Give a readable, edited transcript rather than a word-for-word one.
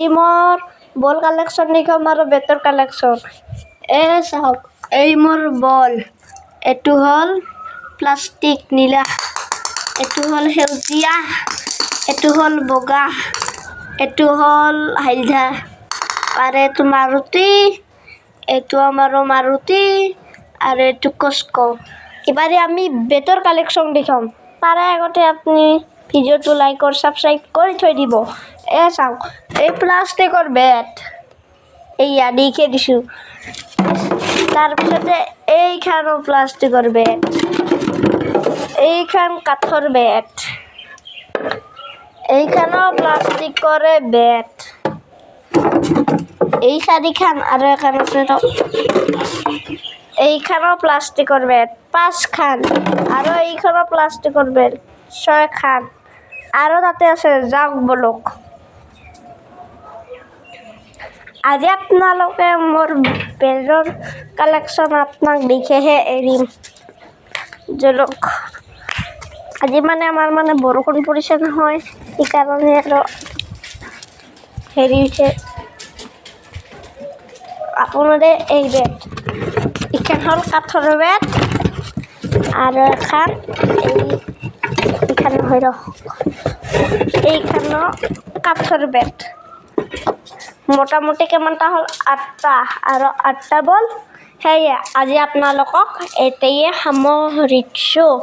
মোৰ বল কালেকশ্যন দেখাম আৰু বেটৰ কালেকশ্যন। চাওক, এই মোৰ বল, এইটো হ'ল প্লাষ্টিক নীলা, এইটো হ'ল সেউজীয়া, এইটো হ'ল বগা, এইটো হ'ল হালধীয়া, আৰু এইটো মাৰুতি, এইটো আমাৰো মাৰুতি, আৰু এইটো কস্কো। এবাৰে আমি বেটৰ কালেকশ্যন দেখাম। তাৰে আগতে আপুনি ভিডিঅ'টো লাইক আৰু ছাবস্ক্ৰাইব কৰি থৈ দিব। চাওক, এই প্লাষ্টিকৰ বেট, এইয়া দিকে দিছোঁ। তাৰপিছতে এইখানো প্লাষ্টিকৰ বেট, এইখান কাঠৰ বেট, এইখানো প্লাষ্টিকৰে বেট, এই চাৰিখান আৰু এখন আছে এইখানো প্লাষ্টিকৰ বেট 5খান, আৰু এইখনো প্লাষ্টিকৰ বেট 6খান, আৰু তাতে আছে যাওক বলক। আজি আপোনালোকে মোৰ বেটৰ কালেকশ্যন আপোনাক দেখিহে এৰিম। জলক, আজি আমাৰ বৰষুণ পৰিছে নহয়, সেইকাৰণে আৰু হেৰি হৈছে। আপোনাৰে এই বেট, এইখন হ'ল কাঠৰ বেট, আৰু এইখান নহয় ৰহ, এইখানো কাঠৰ বেট। মোটামুটি কিমানটা হ'ল 8টা, আৰু 8টা বল। সেয়ে আজি আপোনালোকক এতিয়াই সামৰিছোঁ।